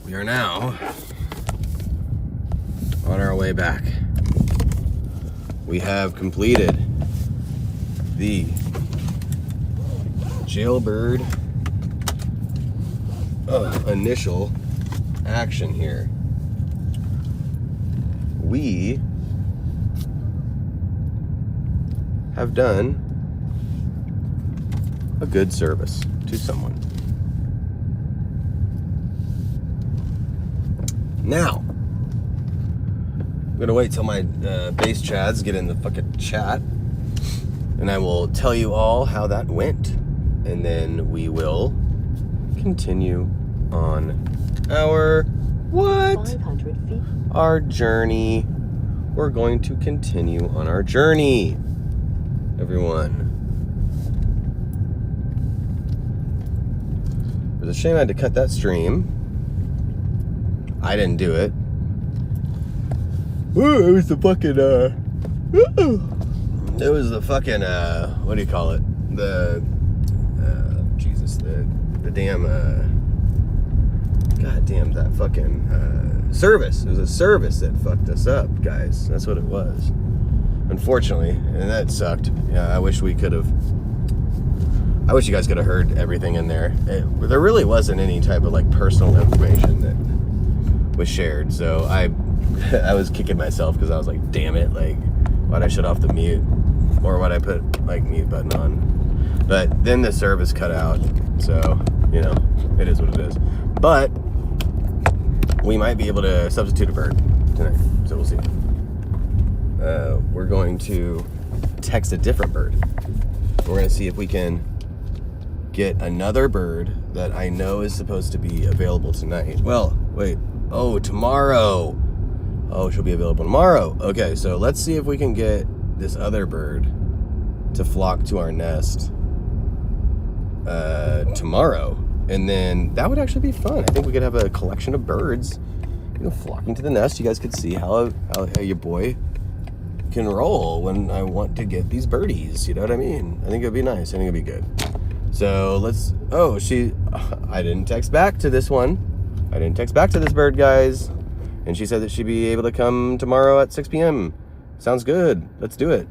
We are now on our way back. We have completed the JailBird initial action here. We have done a good service to someone. Now, I'm gonna wait till my base chads get in the fucking chat, and I will tell you all how that went, and then we will continue on our 500 feet. Our journey. We're going to continue on our journey, everyone. It was a shame I had to cut that stream. I didn't do it. Ooh, it was the fucking, it was the fucking, what do you call it? The, Jesus, the damn, god damn, that fucking, service. It was a service that fucked us up, guys. That's what it was. Unfortunately, and that sucked. Yeah, I wish you guys could have heard everything in there. There really wasn't any type of, like, personal information that was shared, so I was kicking myself because I was like, damn it, like, why'd I shut off the mute, or why'd I put like mute button on? But then the service cut out, so you know, it is what it is. But we might be able to substitute a bird tonight, so we'll see. We're going to text a different bird. We're going to see if we can get another bird that I know is supposed to be available tonight. Well, wait. Oh, tomorrow. Oh, she'll be available tomorrow. Okay, so let's see if we can get this other bird to flock to our nest tomorrow. And then that would actually be fun. I think we could have a collection of birds, you know, flocking to the nest. You guys could see how your boy can roll when I want to get these birdies. You know what I mean? I think it'd be nice. I think it'd be good. So let's, I didn't text back to this one. I didn't text back to this bird, guys. And she said that she'd be able to come tomorrow at 6 p.m. Sounds good. Let's do it.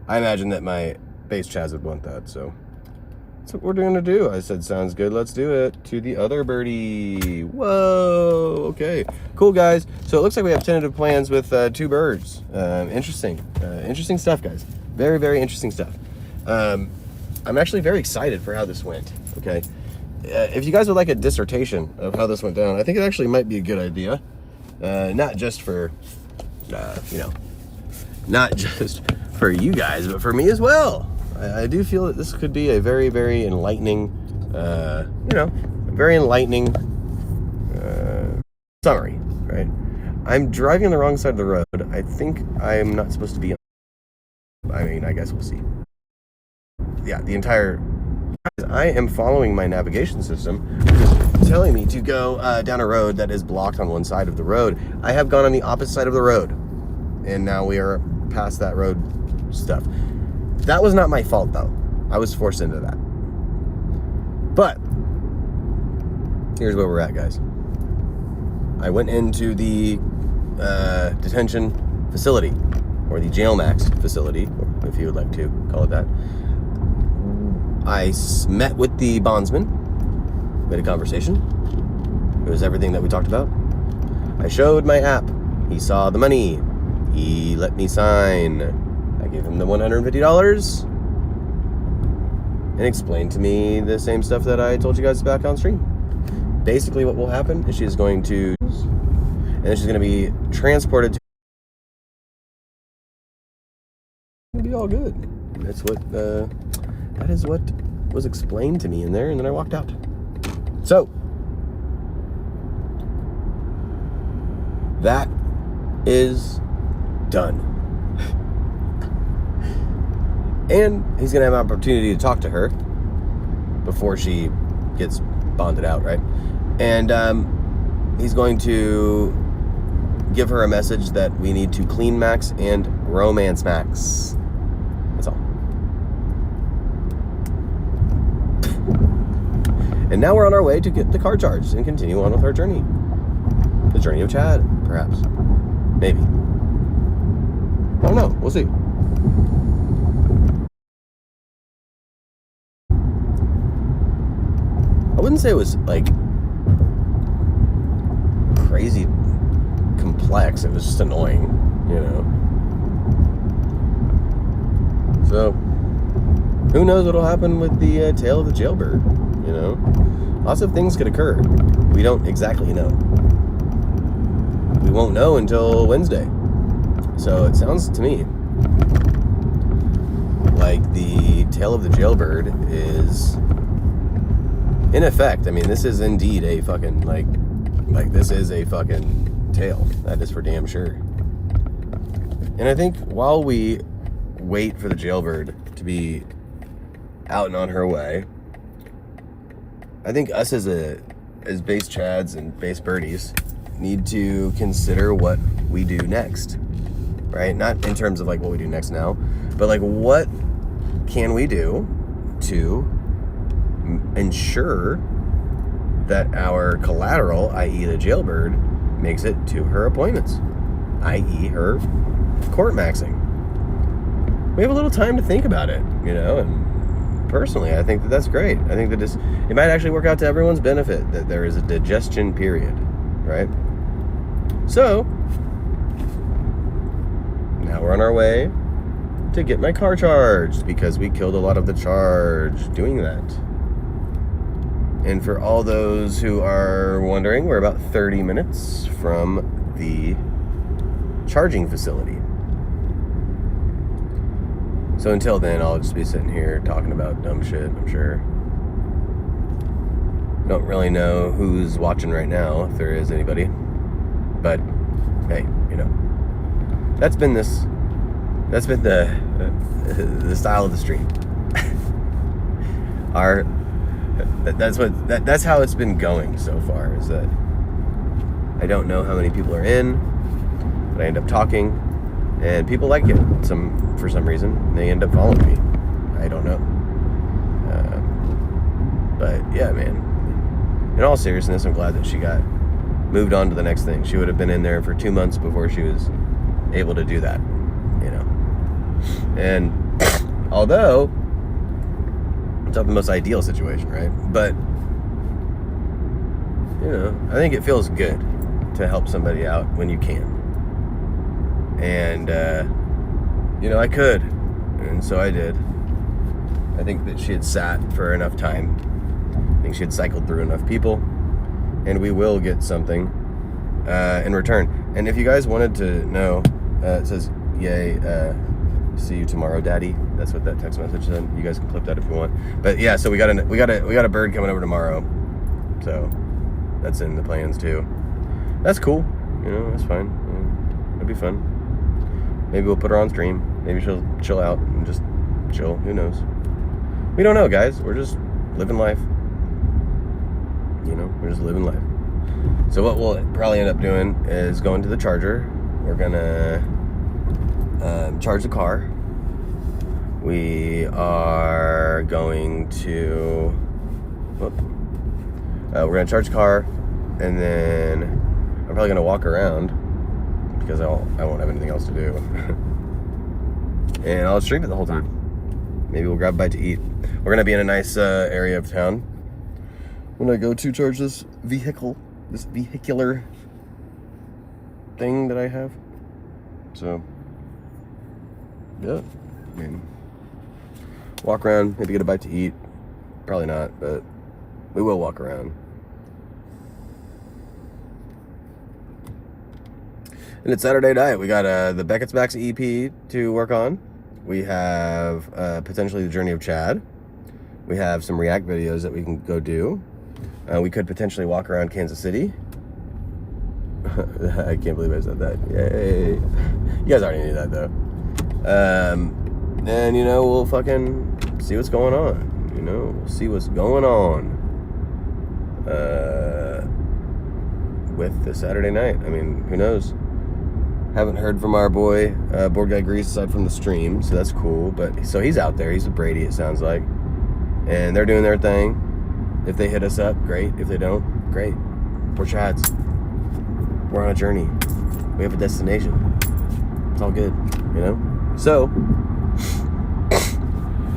I imagine that my base Chaz would want that, so that's what we're going to do. I said, sounds good. Let's do it. To the other birdie. Whoa. Okay. Cool, guys. So it looks like we have tentative plans with 2 birds. Interesting. Interesting stuff, guys. Very, very interesting stuff. I'm actually very excited for how this went. Okay, if you guys would like a dissertation of how this went down, I think it actually might be a good idea. Not just for, not just for you guys, but for me as well. I do feel that this could be a very, very enlightening, very enlightening summary, right? I'm driving on the wrong side of the road. I think I'm not supposed to be on. I mean, I guess we'll see. Yeah, I am following my navigation system, which is telling me to go down a road that is blocked on one side of the road. I have gone on the opposite side of the road, and now we are past that road stuff. That was not my fault, though. I was forced into that. But here's where we're at, guys. I went into the detention facility, or the Jail Max facility, if you would like to call it that. I met with the bondsman. We had a conversation. It was everything that we talked about. I showed my app. He saw the money. He let me sign. I gave him the $150 and explained to me the same stuff that I told you guys back on stream. Basically what will happen is she's going to, and then she's going to be transported to, it'll be all good. That's what, that is what was explained to me in there, and then I walked out. So, that is done. And he's going to have an opportunity to talk to her before she gets bonded out, right? And he's going to give her a message that we need to clean Max and romance Max. That's all. And And now we're on our way to get the car charged and continue on with our journey. The journey of Chad, perhaps. Maybe. I don't know. We'll see. I wouldn't say it was like crazy complex. It was just annoying, you know. So, who knows what'll happen with the tail of the JailBird, you know? Lots of things could occur. We don't exactly know. We won't know until Wednesday. So it sounds to me like the tail of the JailBird is in effect. I mean, this is indeed a fucking like this is a fucking tail. That is for damn sure. And I think while we wait for the JailBird to be out and on her way, I think us as base Chads and base birdies need to consider what we do next, right? Not in terms of like what we do next now, but like what can we do to ensure that our collateral, i.e. the JailBird, makes it to her appointments, i.e. her court maxing. We have a little time to think about it, you know, and personally, I think that that's great. I think that it might actually work out to everyone's benefit that there is a digestion period, right? So, now we're on our way to get my car charged because we killed a lot of the charge doing that. And for all those who are wondering, we're about 30 minutes from the charging facility. So until then, I'll just be sitting here talking about dumb shit, I'm sure. Don't really know who's watching right now, if there is anybody. But, hey, you know. That's been the style of the stream. That's how it's been going so far, is that I don't know how many people are in, but I end up talking. And people like it for some reason. They end up following me. I don't know. But yeah, man. In all seriousness, I'm glad that she got moved on to the next thing. She would have been in there for 2 months before she was able to do that, you know. And although it's not the most ideal situation, right? But you know, I think it feels good to help somebody out when you can. And, you know, I could. And so I did. I think that she had sat for enough time. I think she had cycled through enough people. And we will get something in return. And if you guys wanted to know, it says, yay, see you tomorrow, Daddy. That's what that text message said. You guys can clip that if you want. But yeah, so we got a bird coming over tomorrow. So that's in the plans too. That's cool. You know, that's fine. It'll be fun. Maybe we'll put her on stream. Maybe she'll chill out and just chill. Who knows? We don't know, guys. We're just living life. You know, we're just living life. So what we'll probably end up doing is going to the charger. We're gonna charge the car. We are going to... we're gonna charge the car, and then I'm probably gonna walk around because I won't have anything else to do. And I'll stream it the whole time. Maybe we'll grab a bite to eat. We're gonna be in a nice area of town when I go to charge this vehicular thing that I have. So, yeah, I mean, walk around, maybe get a bite to eat. Probably not, but we will walk around. And it's Saturday night. We got the Beckett's Max EP to work on. We have potentially the Journey of Chad. We have some React videos that we can go do. We could potentially walk around Kansas City. I can't believe I said that. Yay. You guys already knew that, though. And, you know, we'll fucking see what's going on. You know, we'll see what's going on with the Saturday night. I mean, who knows? Haven't heard from our boy, Board Guy Grease, aside from the stream, so that's cool. But so he's out there. He's with Brady, it sounds like. And they're doing their thing. If they hit us up, great. If they don't, great. Port your hats. We're on a journey. We have a destination. It's all good, you know? So,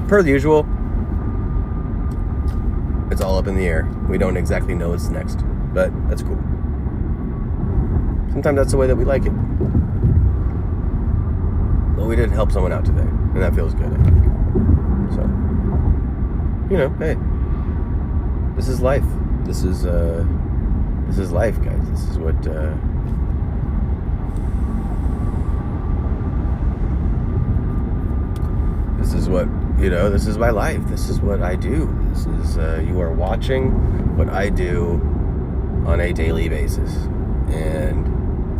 per the usual, it's all up in the air. We don't exactly know what's next, but that's cool. Sometimes that's the way that we like it. Well, we did help someone out today, and that feels good, I think. So, you know, hey, this is life. This is life, guys. This is what, this is what, you know, this is my life. This is what I do. This is, you are watching what I do on a daily basis. And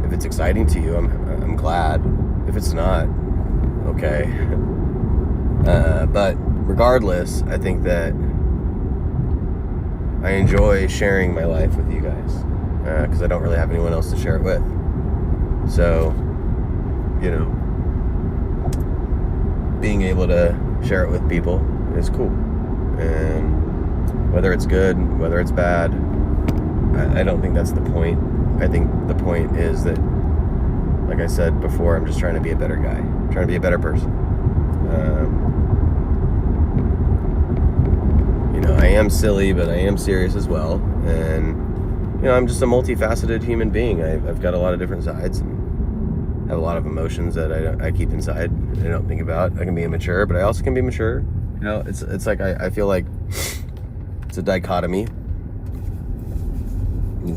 if it's exciting to you, I'm glad. If it's not, okay. But regardless, I think that I enjoy sharing my life with you guys, because I don't really have anyone else to share it with. So, you know, being able to share it with people is cool. And whether it's good, whether it's bad, I don't think that's the point. I think the point is that, like I said before, I'm just trying to be a better guy. I'm trying to be a better person. You know, I am silly, but I am serious as well. And, you know, I'm just a multifaceted human being. I've got a lot of different sides and have a lot of emotions that I keep inside and I don't think about. I can be immature, but I also can be mature. You know, it's like I feel like it's a dichotomy.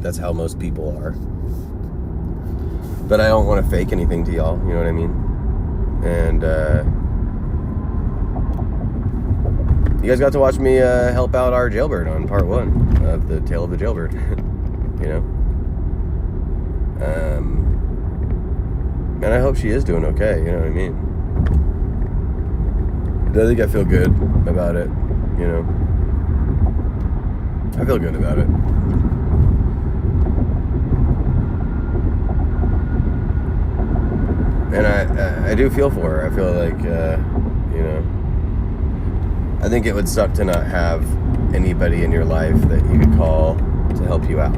That's how most people are. But I don't want to fake anything to y'all, you know what I mean? And you guys got to watch me help out our JailBird on part 1 of the Tale of the JailBird. You know? And I hope she is doing okay, you know what I mean? I think I feel good about it, you know? I feel good about it. And I do feel for her. I feel like, you know, I think it would suck to not have anybody in your life that you could call to help you out,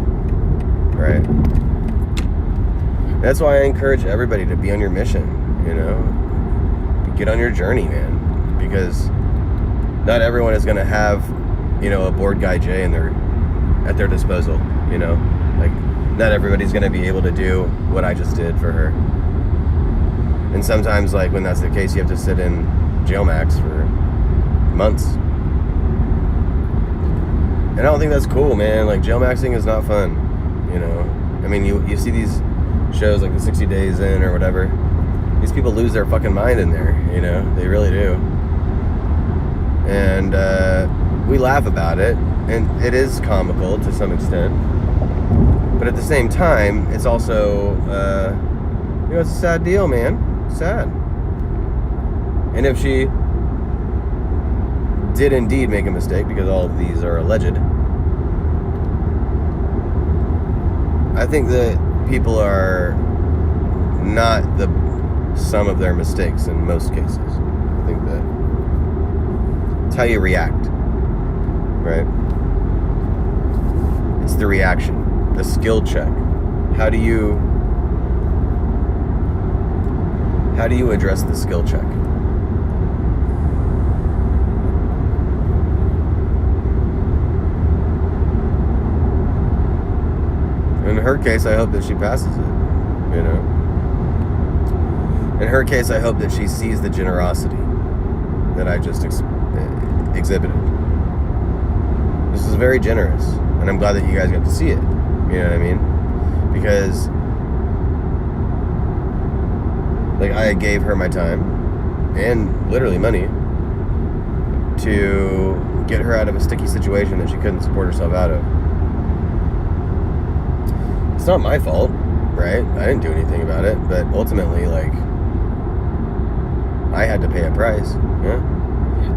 right? That's why I encourage everybody to be on your mission, you know? Get on your journey, man. Because not everyone is going to have, you know, a boredguyj at their disposal, you know? Like, not everybody's going to be able to do what I just did for her. And sometimes, like, when that's the case, you have to sit in jail max for months. And I don't think that's cool, man. Like, jail maxing is not fun, you know? I mean, you see these shows like the 60 Days In or whatever. These people lose their fucking mind in there, you know? They really do. And we laugh about it, and it is comical to some extent. But at the same time, it's also, you know, it's a sad deal, man. Sad. And if she did indeed make a mistake, because all of these are alleged, I think that people are not the sum of their mistakes in most cases. I think that it's how you react, right? It's the reaction, the skill check. How do you address the skill check? In her case, I hope that she passes it, you know? In her case, I hope that she sees the generosity that I just exhibited. This is very generous, and I'm glad that you guys got to see it, you know what I mean? Because, like, I gave her my time, and literally money, to get her out of a sticky situation that she couldn't support herself out of. It's not my fault, right? I didn't do anything about it, but ultimately, like, I had to pay a price, yeah?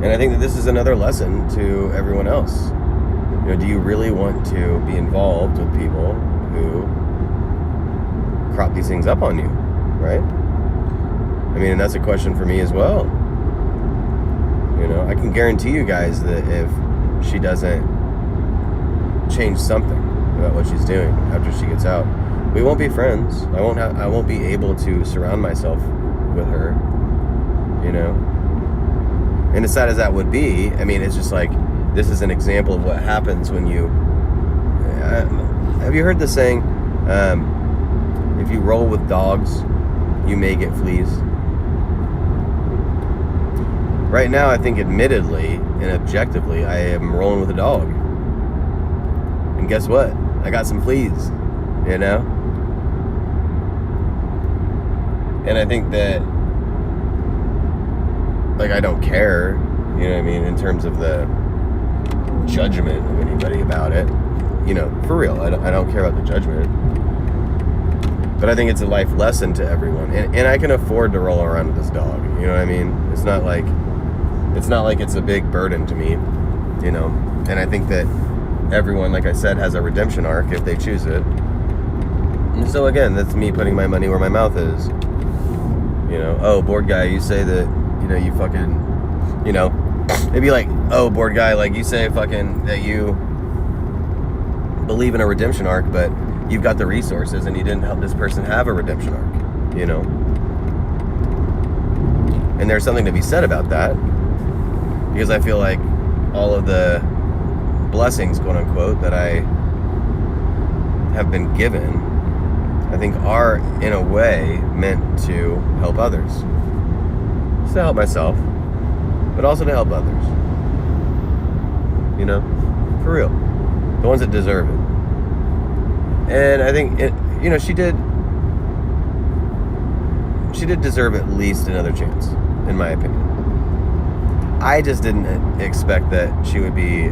And I think that this is another lesson to everyone else. You know, do you really want to be involved with people who crop these things up on you, right? I mean, and that's a question for me as well. You know, I can guarantee you guys that if she doesn't change something about what she's doing after she gets out. We won't be friends. I won't be able to surround myself with her, you know. And as sad as that would be, I mean, it's just like, this is an example of what happens when you have you heard the saying, if you roll with dogs, you may get fleas? Right now, I think admittedly and objectively, I am rolling with a dog. And guess what? I got some fleas, you know? And I think that, like, I don't care, you know what I mean, in terms of the judgment of anybody about it. You know, for real, I don't care about the judgment. But I think it's a life lesson to everyone. And I can afford to roll around with this dog, you know what I mean? It's not like it's a big burden to me, you know? And I think that everyone, like I said, has a redemption arc if they choose it. And so again, that's me putting my money where my mouth is. You know, oh, bored guy, you say that, you know, you fucking, you know, it'd be like, oh, bored guy, like you say fucking that you believe in a redemption arc, but you've got the resources and you didn't help this person have a redemption arc, you know? And there's something to be said about that, because I feel like all of the blessings, quote unquote, that I have been given, I think are in a way meant to help others. Just to help myself, but also to help others. You know? For real. The ones that deserve it. And I think, you know, she did deserve at least another chance, in my opinion. I just didn't expect that she would be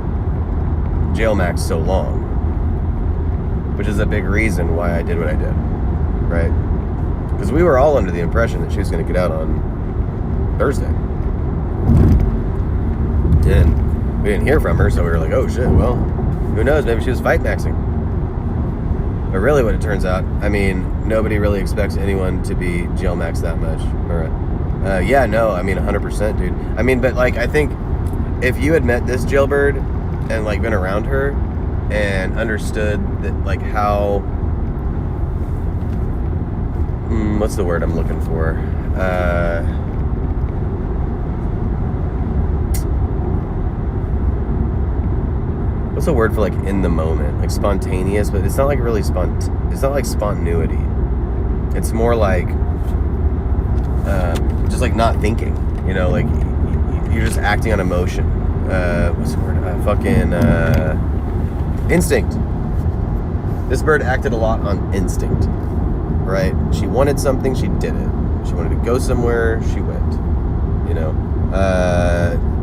jail maxed so long, which is a big reason why I did what I did, right? Because we were all under the impression that she was going to get out on Thursday. And we didn't hear from her, so we were like, oh shit, well, who knows, maybe she was fight maxing. But really what it turns out, I mean, nobody really expects anyone to be jail maxed that much. Yeah, no, I mean, 100%, dude. I mean, but like, I think if you had met this JailBird and like been around her and understood that, like, how, what's the word I'm looking for? What's the word for, like, in the moment? Like spontaneous, but it's not like really it's not like spontaneity. It's more like just like not thinking, you know, like you're just acting on emotion. What's the word? Instinct. This bird acted a lot on instinct, right? She wanted something, she did it. She wanted to go somewhere, she went, you know.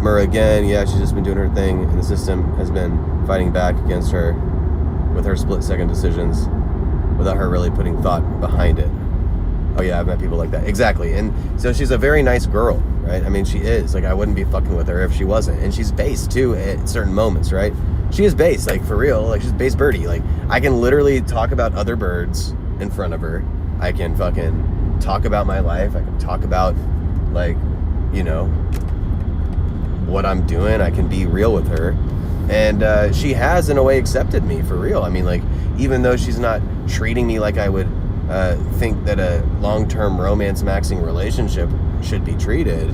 Murrah again, yeah, she's just been doing her thing, and the system has been fighting back against her with her split-second decisions without her really putting thought behind it. Oh yeah, I've met people like that. Exactly. And so she's a very nice girl, right? I mean, she is. Like, I wouldn't be fucking with her if she wasn't. And she's based, too, at certain moments, right? She is based, like, for real. Like, she's base birdie. Like, I can literally talk about other birds in front of her. I can fucking talk about my life. I can talk about, like, you know, what I'm doing. I can be real with her. And she has, in a way, accepted me, for real. I mean, like, even though she's not treating me like I would think that a long-term romance maxing relationship should be treated,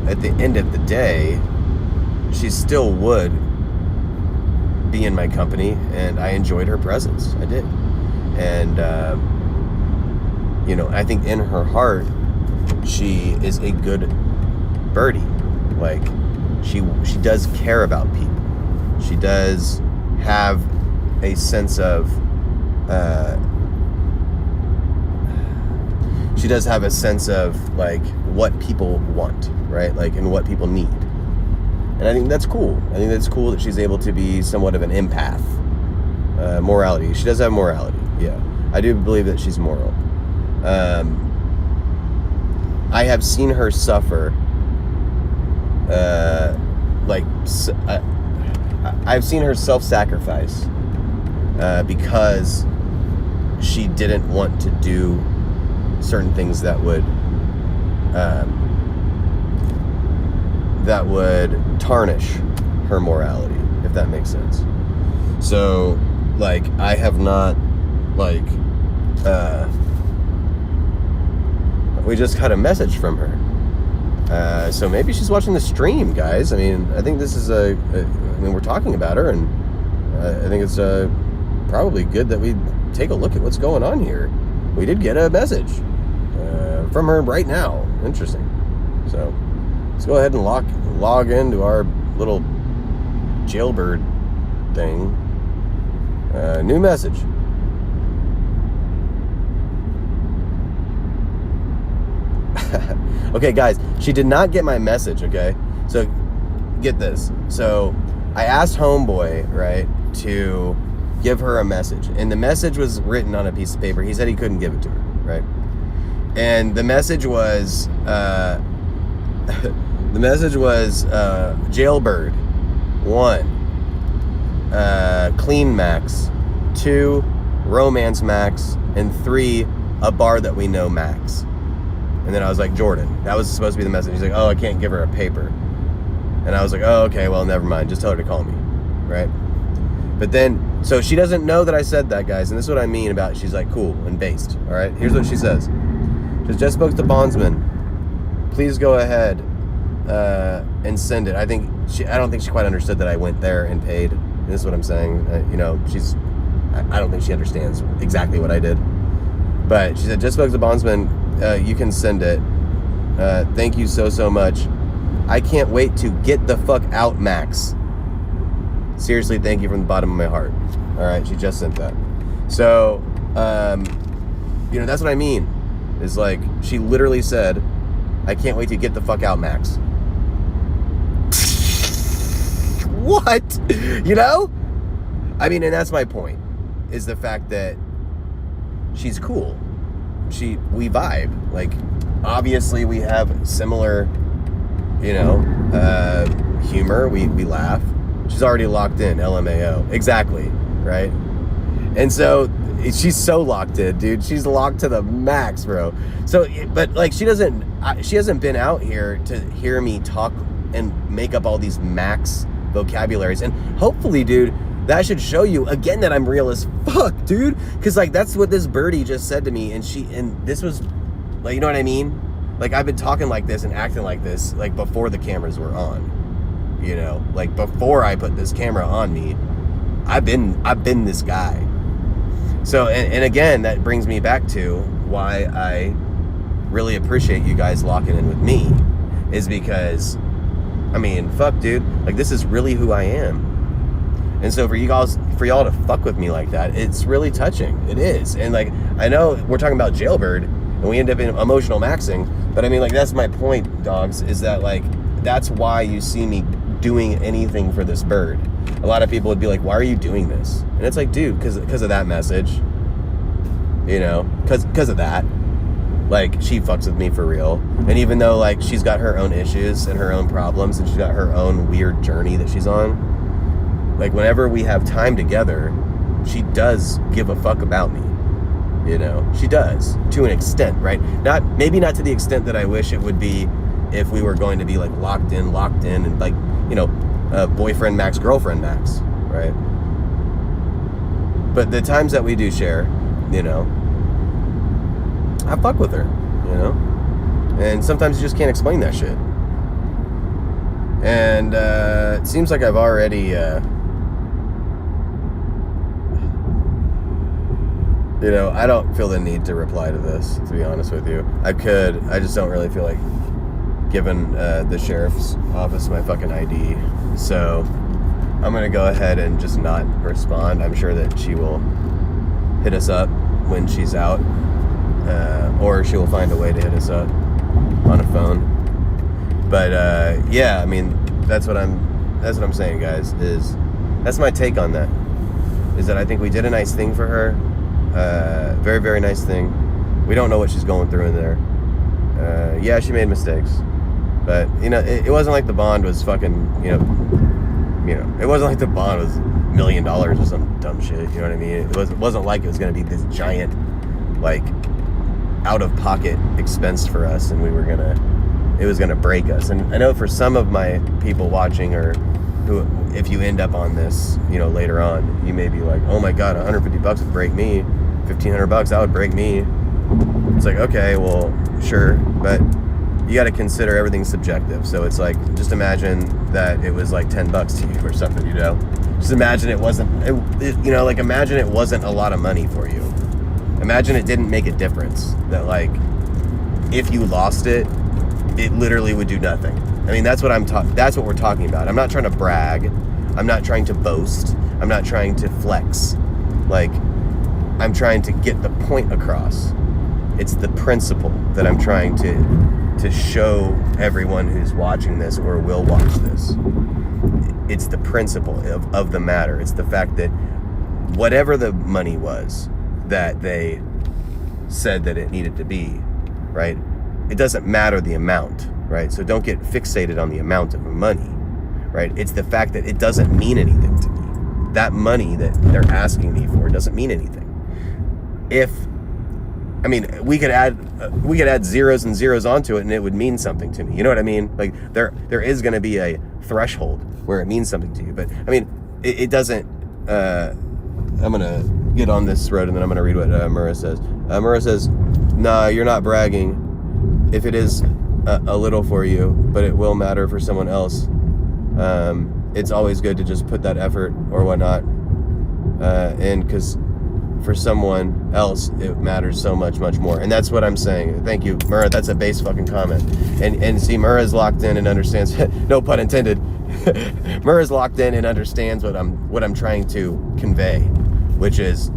at the end of the day, she still would be in my company, and I enjoyed her presence. I did. And, you know, I think in her heart, she is a good birdie. Like, she does care about people. She does have a sense of like what people want, right? Like, and what people need. And I think that's cool. I think that's cool that she's able to be somewhat of an empath. Morality. She does have morality. Yeah. I do believe that she's moral. I have seen her suffer. I've seen her self-sacrifice because she didn't want to do certain things that would tarnish her morality, if that makes sense. So, like, I have not, like, we just got a message from her. So maybe she's watching the stream, guys. I mean, I think this is I mean, we're talking about her, and I think it's probably good that we take a look at what's going on here. We did get a message from her right now. Interesting. So let's go ahead and log into our little JailBird thing. New message. Okay, guys, she did not get my message, okay? So, get this. So, I asked Homeboy, right, to give her a message. And the message was written on a piece of paper. He said he couldn't give it to her, right? And the message was, JailBird. 1, Clean Max. 2, Romance Max. And 3, a bar that we know Max. And then I was like, Jordan. That was supposed to be the message. He's like, oh, I can't give her a paper. And I was like, oh, okay, well, never mind. Just tell her to call me, right? But then, so she doesn't know that I said that, guys. And this is what I mean about, she's like, cool and based, all right? Here's what she says. She just spoke to bondsman. Please go ahead and send it. I don't think she quite understood that I went there and paid. This is what I'm saying. You know, I don't think she understands exactly what I did. But she said, just spoke to bondsman. You can send it. Thank you so much. I can't wait to get the fuck out, Max. Seriously, thank you from the bottom of my heart. All right, she just sent that. So, you know, that's what I mean. Is like, she literally said, I can't wait to get the fuck out, Max. What? You know? I mean, and that's my point. Is the fact that she's cool. We vibe. Like, obviously we have similar, you know, humor. We laugh. She's already locked in, LMAO. Exactly, right? And so she's so locked in, dude. She's locked to the max, bro. So, but like, she hasn't been out here to hear me talk and make up all these max vocabularies. And hopefully, dude, that should show you again that I'm real as fuck, dude. Cause like, that's what this birdie just said to me. And this was like, you know what I mean? Like, I've been talking like this and acting like this, like, before the cameras were on, you know, like, before I put this camera on me, I've been this guy. So, and again, that brings me back to why I really appreciate you guys locking in with me, is because, I mean, fuck, dude, like, this is really who I am. And so for y'all to fuck with me like that, it's really touching. It is. And like, I know we're talking about JailBird and we end up in emotional maxing, but I mean, like, that's my point, dogs, is that like, that's why you see me doing anything for this bird. A lot of people would be like, why are you doing this? And it's like, dude, because of that message, you know, because of that. Like, she fucks with me for real. And even though, like, she's got her own issues and her own problems and she's got her own weird journey that she's on, like, whenever we have time together, she does give a fuck about me. You know, she does, to an extent, right? Maybe not to the extent that I wish it would be if we were going to be like locked in, and like, you know, boyfriend Max, girlfriend Max, right? But the times that we do share, you know, I fuck with her, you know? And sometimes you just can't explain that shit. And it seems like I've already, you know, I don't feel the need to reply to this, to be honest with you. I could, I just don't really feel like giving the sheriff's office my fucking ID. So I'm gonna go ahead and just not respond. I'm sure that she will hit us up when she's out, or she will find a way to hit us up on a phone. But yeah, I mean, that's what I'm saying, guys, is that's my take on that, is that I think we did a nice thing for her. Very, very nice thing. We don't know what she's going through in there. Yeah, she made mistakes, but you know, it wasn't like the bond was fucking, you know, it wasn't like the bond was $1 million or some dumb shit. You know what I mean? It wasn't like it was going to be this giant, like, out of pocket expense for us, and it was going to break us. And I know for some of my people watching or who, if you end up on this, later on, you may be like, oh my God, $150 would break me. $1,500, that would break me. It's like, okay, well, sure, but you got to consider everything subjective. So it's like, just imagine that it was like $10 to you or something, Just imagine it wasn't, imagine it wasn't a lot of money for you. Imagine it didn't make a difference. That like, if you lost it, it literally would do nothing. I mean, that's what that's what we're talking about. I'm not trying to brag. I'm not trying to boast. I'm not trying to flex. Like, I'm trying to get the point across. It's the principle that I'm trying to show everyone who's watching this or will watch this. It's the principle of the matter. It's the fact that whatever the money was that they said that it needed to be, right? It doesn't matter the amount, right? So don't get fixated on the amount of money, right? It's the fact that it doesn't mean anything to me. That money that they're asking me for doesn't mean anything. We could add zeros and zeros onto it and it would mean something to me. You know what I mean? Like there is going to be a threshold where it means something to you. But I mean, it doesn't, I'm going to get on this road and then I'm going to read what Murrah says. Murrah says, nah, you're not bragging. If it is a little for you, but it will matter for someone else. It's always good to just put that effort or whatnot in, because for someone else it matters so much more. And that's what I'm saying. Thank you, Murrah. That's a base fucking comment. And see, Murrah's locked in and understands no pun intended. Murrah's locked in and understands what I'm trying to convey, which is,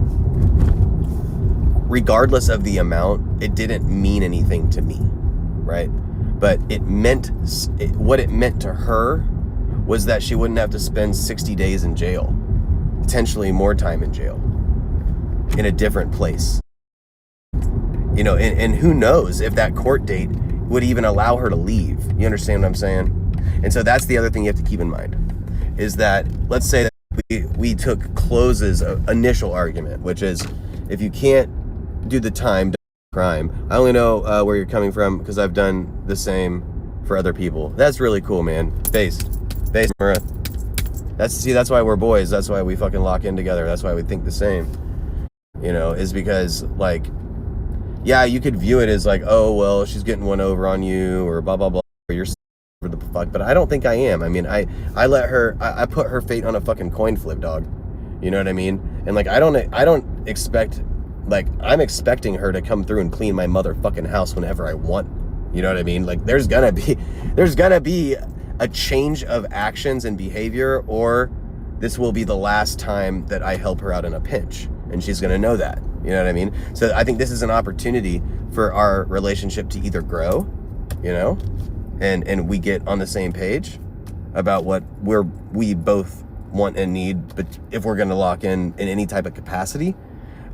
regardless of the amount, it didn't mean anything to me, right? But what it meant to her was that she wouldn't have to spend 60 days in jail, potentially more time in jail, in a different place. And who knows if that court date would even allow her to leave. You understand what I'm saying? And so that's the other thing you have to keep in mind, is that, let's say that we took Close's initial argument, which is, if you can't do the time, crime. I only know where you're coming from because I've done the same for other people. That's really cool, man. Base, Murrah. That's why we're boys. That's why we fucking lock in together. That's why we think the same. Is because, like, yeah, you could view it as like, oh, well, she's getting one over on you, or blah, blah, blah, or you're for the fuck. But I don't think I am. I mean, I put her fate on a fucking coin flip, dog. You know what I mean? And like, I don't expect, like, I'm expecting her to come through and clean my motherfucking house whenever I want. You know what I mean? Like, there's gonna be a change of actions and behavior, or this will be the last time that I help her out in a pinch. And she's going to know that. You know what I mean? So I think this is an opportunity for our relationship to either grow, and we get on the same page about what we both want and need, but if we're going to lock in any type of capacity,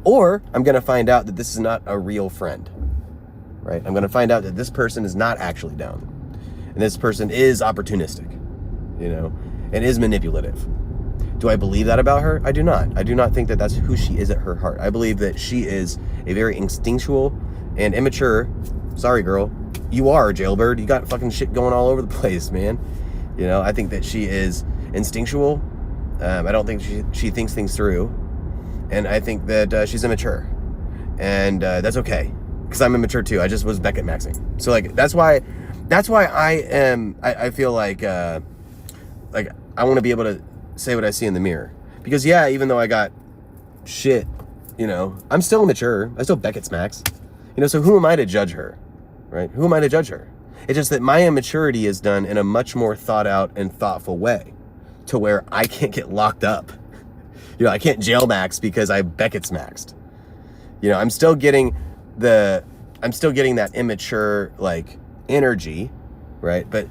or I'm going to find out that this is not a real friend, right? I'm going to find out that this person is not actually down, and this person is opportunistic, and is manipulative. Do I believe that about her? I do not. I do not think that that's who she is at her heart. I believe that she is a very instinctual and immature. Sorry, girl. You are, JailBird. You got fucking shit going all over the place, man. I think that she is instinctual. I don't think she thinks things through. And I think that she's immature. And that's okay. Because I'm immature too. I just was Beckett maxing. So, like, that's why I feel like I want to be able to say what I see in the mirror. Because yeah, even though I got shit, I'm still immature. I still Beckett's max. So who am I to judge her? Right? Who am I to judge her? It's just that my immaturity is done in a much more thought out and thoughtful way, to where I can't get locked up. I can't jail max because I Beckett's maxed. I'm still getting that immature, like, energy, right? But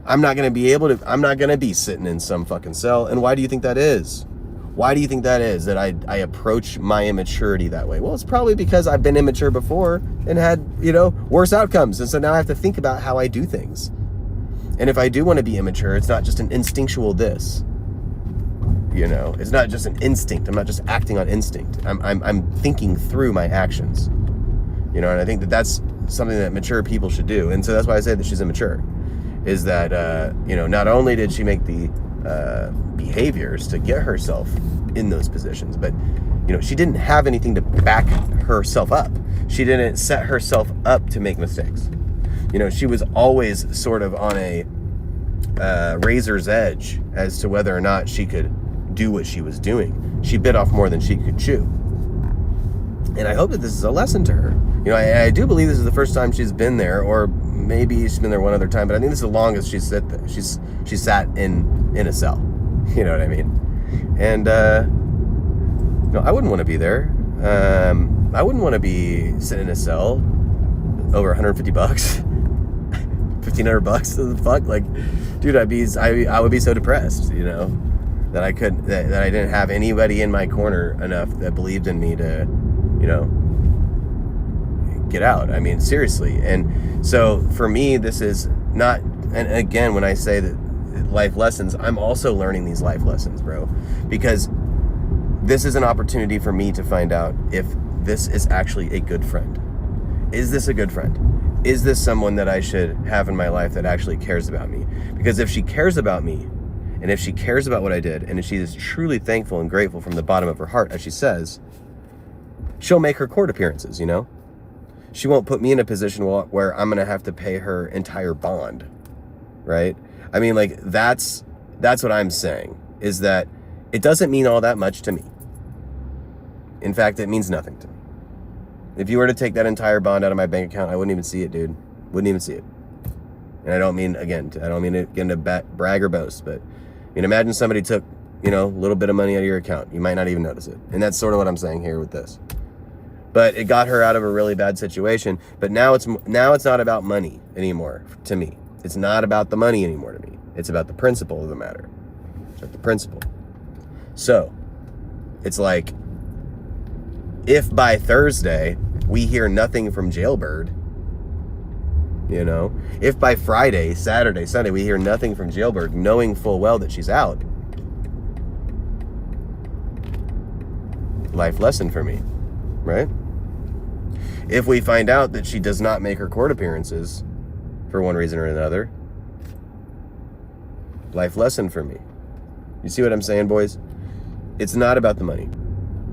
I'm not going to be sitting in some fucking cell. And why do you think that is? Why do you think that is, that I approach my immaturity that way? Well, it's probably because I've been immature before and had, worse outcomes. And so now I have to think about how I do things. And if I do want to be immature, it's not just an instinctual this. It's not just an instinct. I'm not just acting on instinct. I'm thinking through my actions. And I think that that's something that mature people should do. And so that's why I say that she's immature. Is that, not only did she make the behaviors to get herself in those positions. But, you know, she didn't have anything to back herself up. She didn't set herself up to make mistakes. You know, she was always sort of on a razor's edge as to whether or not she could do what she was doing. She bit off more than she could chew. And I hope that this is a lesson to her. You know, I do believe this is the first time she's been there, or maybe she's been there one other time, but I think this is the longest she's sat in a cell. You know what I mean? And no, I wouldn't want to be there. I wouldn't want to be sitting in a cell over $150, $1,500. What the fuck? Like, dude, I would be so depressed, you know, that I didn't have anybody in my corner enough that believed in me to, you know, get out. I mean, seriously. And so for me, this is not, and again, when I say that life lessons, I'm also learning these life lessons, bro, because this is an opportunity for me to find out if this is actually a good friend. Is this a good friend? Is this someone that I should have in my life that actually cares about me? Because if she cares about me, and if she cares about what I did, and if she is truly thankful and grateful from the bottom of her heart, as she says, she'll make her court appearances, you know? She won't put me in a position where I'm going to have to pay her entire bond, right? I mean, like, that's what I'm saying, is that it doesn't mean all that much to me. In fact, it means nothing to me. If you were to take that entire bond out of my bank account, I wouldn't even see it, dude. Wouldn't even see it. And I don't mean to brag or boast, but I mean, imagine somebody took, you know, a little bit of money out of your account. You might not even notice it. And that's sort of what I'm saying here with this. But it got her out of a really bad situation. But now it's not about money anymore to me. It's not about the money anymore to me. It's about the principle of the matter. It's about the principle. So it's like, if by Thursday we hear nothing from JailBird, you know, if by Friday, Saturday, Sunday we hear nothing from JailBird, knowing full well that she's out, life lesson for me, right? If we find out that she does not make her court appearances for one reason or another, life lesson for me. You see what I'm saying, boys? It's not about the money.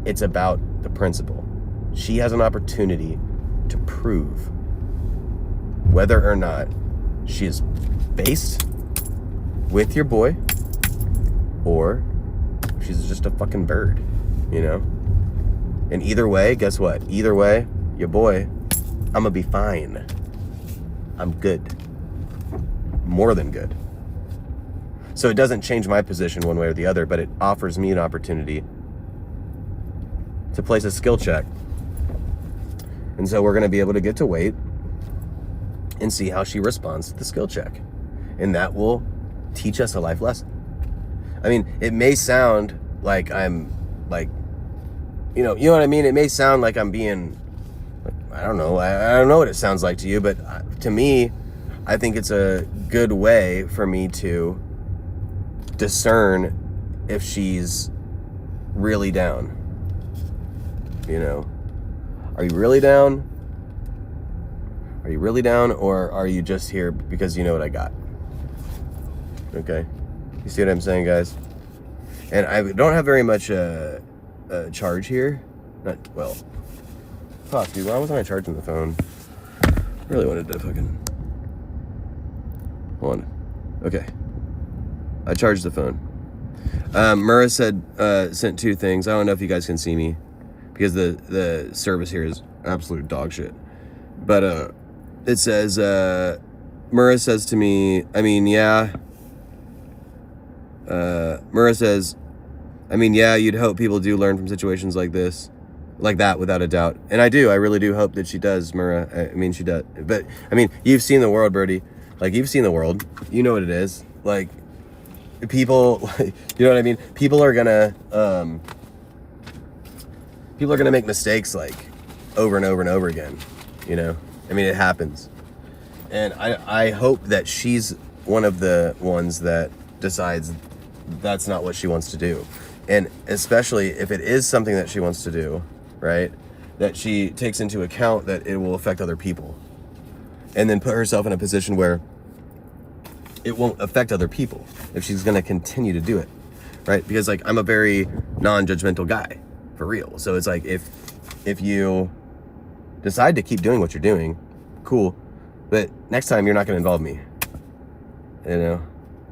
It's about the principle. She has an opportunity to prove whether or not she is based with your boy or she's just a fucking bird, you know? And either way, guess what? Either way, your boy, I'm gonna be fine. I'm good. More than good. So it doesn't change my position one way or the other, but it offers me an opportunity to place a skill check. And so we're going to be able to get to wait and see how she responds to the skill check. And that will teach us a life lesson. I mean, it may sound like I'm like, you know what I mean? It may sound like I'm being, I don't know. I don't know what it sounds like to you, but to me, I think it's a good way for me to discern if she's really down. You know, are you really down? Are you really down, or are you just here because you know what I got? Okay, you see what I'm saying, guys? And I don't have very much charge here. Not well. Fuck, dude. Why wasn't I charging the phone? Really wanted to fucking. Hold on. Okay. I charged the phone. Murrah sent two things. I don't know if you guys can see me because the service here is absolute dog shit. But it says, Murrah says to me, I mean, yeah. Murrah says, I mean, yeah, you'd hope people do learn from situations like this. Like that, without a doubt. And I do. I really do hope that she does, Murrah. I mean, she does. But, I mean, you've seen the world, Birdie. Like, you've seen the world. You know what it is. Like, people, you know what I mean? People are gonna make mistakes, like, over and over and over again. You know? I mean, it happens. And I hope that she's one of the ones that decides that's not what she wants to do. And especially if it is something that she wants to do, right, that she takes into account that it will affect other people, and then put herself in a position where it won't affect other people if she's going to continue to do it, right? Because like I'm a very non-judgmental guy, for real. So it's like if you decide to keep doing what you're doing, cool, but next time you're not going to involve me. You know,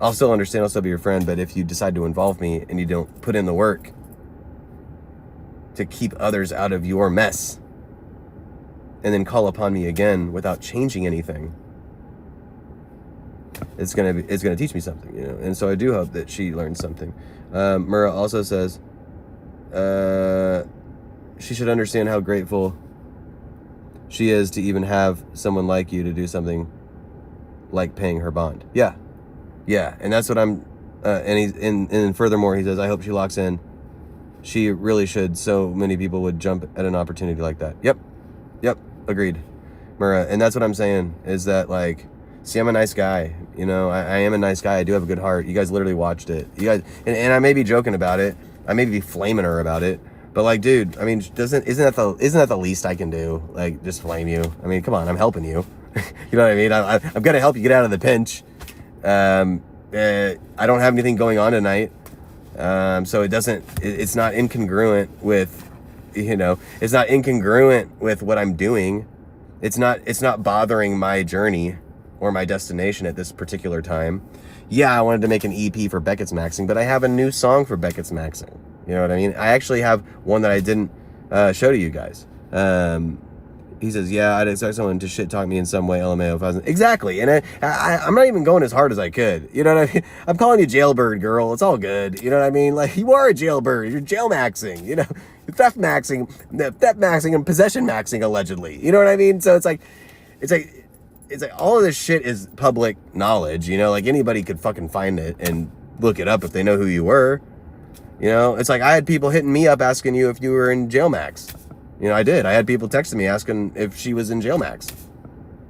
I'll still understand, I'll still be your friend, but if you decide to involve me and you don't put in the work to keep others out of your mess and then call upon me again without changing anything, it's gonna teach me something, you know. And so I do hope that she learns something. Murrah also says she should understand how grateful she is to even have someone like you to do something like paying her bond. Yeah, and that's what I'm. And furthermore, he says, I hope she locks in. She really should. So many people would jump at an opportunity like that. Yep, agreed, Murrah. And that's what I'm saying is that, like, see, I'm a nice guy. You know, I am a nice guy. I do have a good heart. You guys literally watched it. You guys, and I may be joking about it. I may be flaming her about it. But like, dude, I mean, isn't that the least I can do? Like, just flame you. I mean, come on, I'm helping you. You know what I mean? I'm gonna help you get out of the pinch. I don't have anything going on tonight, so it's not incongruent with, you know, it's not incongruent with what I'm doing. It's not bothering my journey or my destination at this particular time. Yeah, I wanted to make an EP for Beckett's Maxing, but I have a new song for Beckett's Maxing. You know what I mean? I actually have one that I didn't show to you guys. He says, yeah, I'd expect someone to shit talk me in some way, LMAO. If I wasn't. Exactly. And I'm not even going as hard as I could. You know what I mean? I'm calling you JailBird, girl. It's all good. You know what I mean? Like, you are a JailBird. You're jail maxing, you know, theft maxing and possession maxing, allegedly. You know what I mean? So it's like all of this shit is public knowledge, you know, like anybody could fucking find it and look it up if they know who you were. You know, it's like I had people hitting me up asking you if you were in jail max. You know, I did. I had people texting me asking if she was in jail max.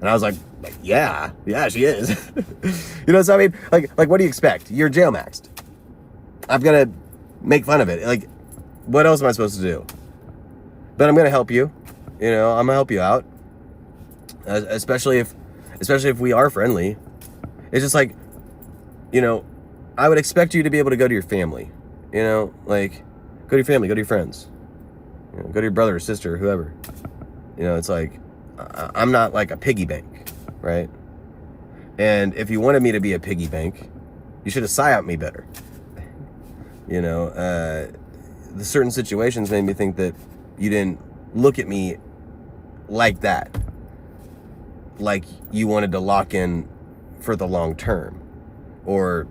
And I was like, yeah, she is. You know, so I mean, like, what do you expect? You're jail maxed. I'm going to make fun of it. Like, what else am I supposed to do? But I'm going to help you. You know, I'm going to help you out. Especially if we are friendly. It's just like, you know, I would expect you to be able to go to your family. You know, like, go to your family, go to your friends. You know, go to your brother or sister or whoever. You know, it's like, I'm not like a piggy bank, right? And if you wanted me to be a piggy bank, you should have psyoped me better. You know, the certain situations made me think that you didn't look at me like that. Like you wanted to lock in for the long term. Or,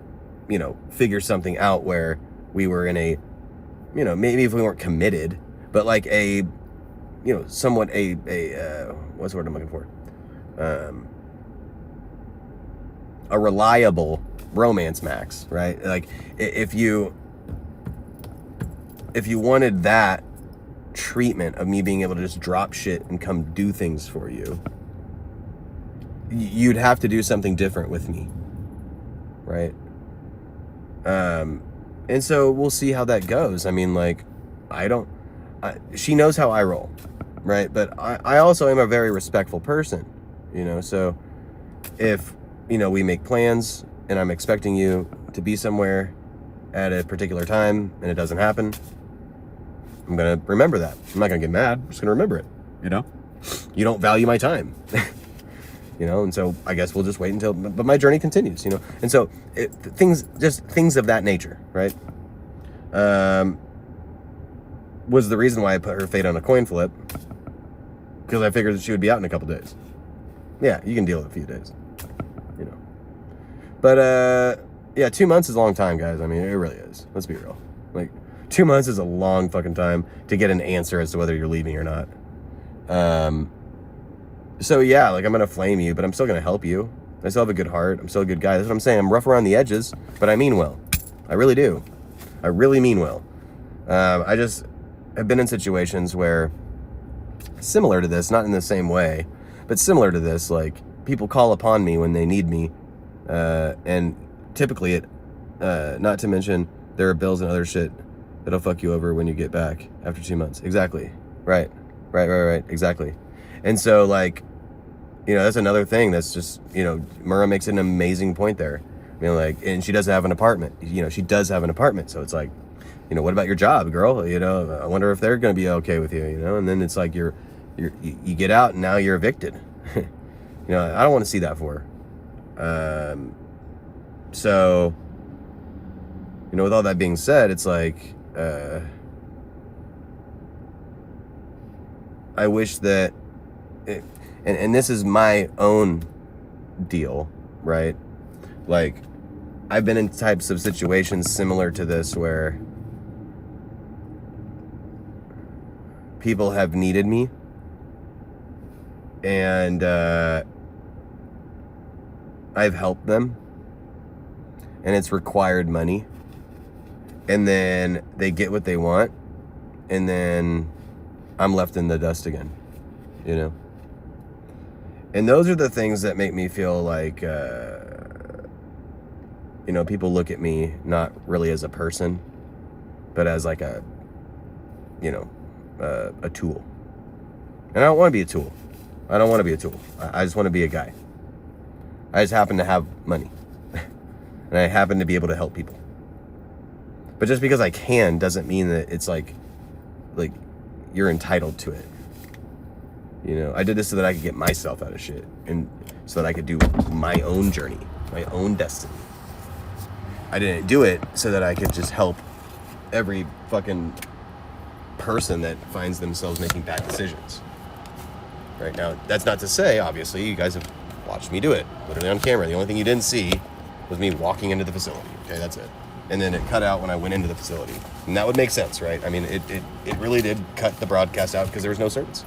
you know, figure something out where we were in a, you know, maybe if we weren't committed, but like a, you know, somewhat a what's the word I'm looking for? A reliable romance max, right? Like if you wanted that treatment of me being able to just drop shit and come do things for you, you'd have to do something different with me, right? And so we'll see how that goes. I mean, like, she knows how I roll, right? But I also am a very respectful person, you know? So if, you know, we make plans and I'm expecting you to be somewhere at a particular time and it doesn't happen, I'm going to remember that. I'm not going to get mad. I'm just going to remember it, you know? You don't value my time. You know, and so I guess we'll just wait until, but my journey continues, you know, and so things of that nature, right? Was the reason why I put her fate on a coin flip, because I figured that she would be out in a couple days. Yeah, you can deal with a few days, you know, but yeah, 2 months is a long time, guys. I mean, it really is. Let's be real. Like, 2 months is a long fucking time to get an answer as to whether you're leaving or not. So yeah, like, I'm going to flame you, but I'm still going to help you. I still have a good heart. I'm still a good guy. That's what I'm saying. I'm rough around the edges, but I mean well. I really do. I really mean well. I just have been in situations where, similar to this, not in the same way, but similar to this, like, people call upon me when they need me. And typically not to mention, there are bills and other shit that'll fuck you over when you get back after 2 months. Exactly. Right. Exactly. And so, like, you know, that's another thing that's just, you know, Murrah makes an amazing point there. like, and she doesn't have an apartment. She does have an apartment, so it's like, what about your job, girl? I wonder if they're going to be okay with you. And then it's like you get out and now you're evicted. I don't want to see that for her. So, with all that being said, it's like, I wish that, and this is my own deal, right? Like, I've been in types of situations similar to this where people have needed me, and I've helped them, and it's required money, and then they get what they want, and then I'm left in the dust again, And those are the things that make me feel like, people look at me not really as a person, but as like a tool. And I don't want to be a tool. I don't want to be a tool. I just want to be a guy. I just happen to have money. And I happen to be able to help people. But just because I can doesn't mean that it's like you're entitled to it. I did this so that I could get myself out of shit, and so that I could do my own journey, my own destiny. I didn't do it so that I could just help every fucking person that finds themselves making bad decisions. Right now, that's not to say, obviously, you guys have watched me do it, literally on camera. The only thing you didn't see was me walking into the facility. Okay, that's it. And then it cut out when I went into the facility. And that would make sense, right? I mean, it really did cut the broadcast out because there was no service.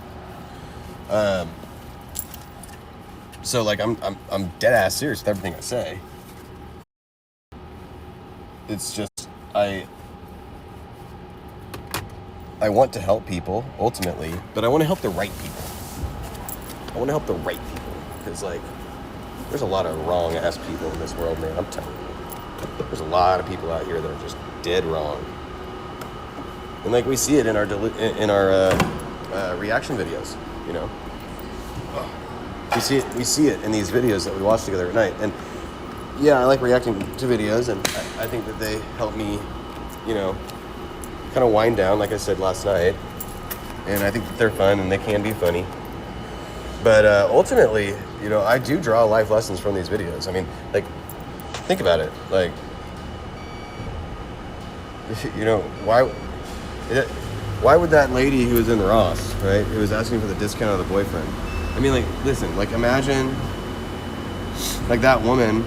So like I'm dead ass serious with everything I say. It's just I want to help people ultimately, but I want to help the right people. I want to help the right people because like there's a lot of wrong ass people in this world, man. I'm telling you, there's a lot of people out here that are just dead wrong, and like we see it in our reaction videos. We see it in these videos that we watch together at night. And yeah, I like reacting to videos, and I think that they help me, kind of wind down, like I said last night. And I think that they're fun, and they can be funny. But ultimately, I do draw life lessons from these videos. I mean, like, think about it. Like, why would that lady who was in Ross, right, who was asking for the discount of the boyfriend, I mean, like, listen, like, imagine, like, that woman,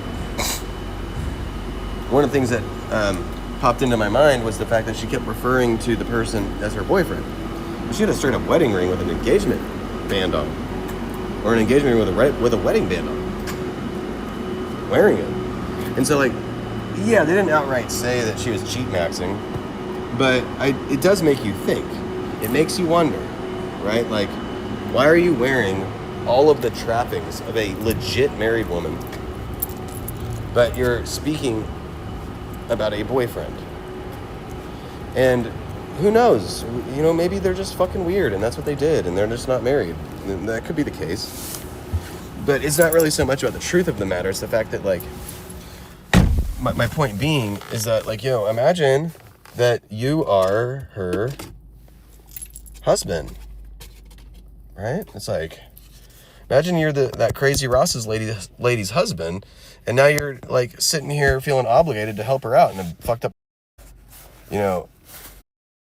one of the things that popped into my mind was the fact that she kept referring to the person as her boyfriend. She had a straight up wedding ring with an engagement band on, or an engagement ring with a wedding band on, wearing it. And so, like, yeah, they didn't outright say that she was cheat maxing, but it does make you think. It makes you wonder, right? Like, why are you wearing all of the trappings of a legit married woman, but you're speaking about a boyfriend? And who knows? Maybe they're just fucking weird, and that's what they did, and they're just not married. And that could be the case. But it's not really so much about the truth of the matter. It's the fact that, like, my point being is that, like, imagine that you are her husband, right? It's like, imagine you're that crazy Ross's lady's husband, and now you're like sitting here feeling obligated to help her out in a fucked up. How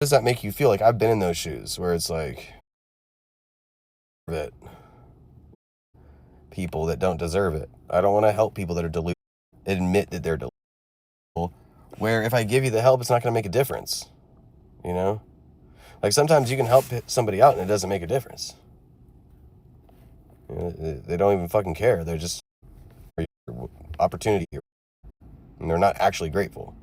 does that make you feel? Like, I've been in those shoes where it's like that people that don't deserve it. I don't want to help people that are delusional admit that they're delusional. Where if I give you the help, it's not going to make a difference. Like, sometimes you can help somebody out and it doesn't make a difference. They don't even fucking care. They're just opportunity, and they're not actually grateful.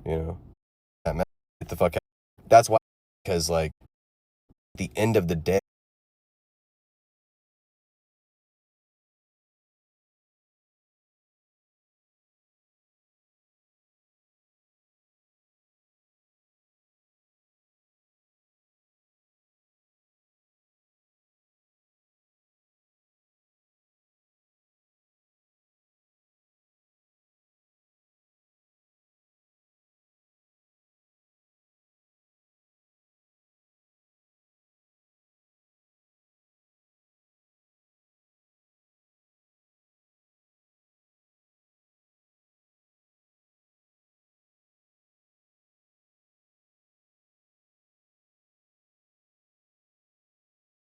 That matters. Get the fuck out. That's why, because, like, at the end of the day,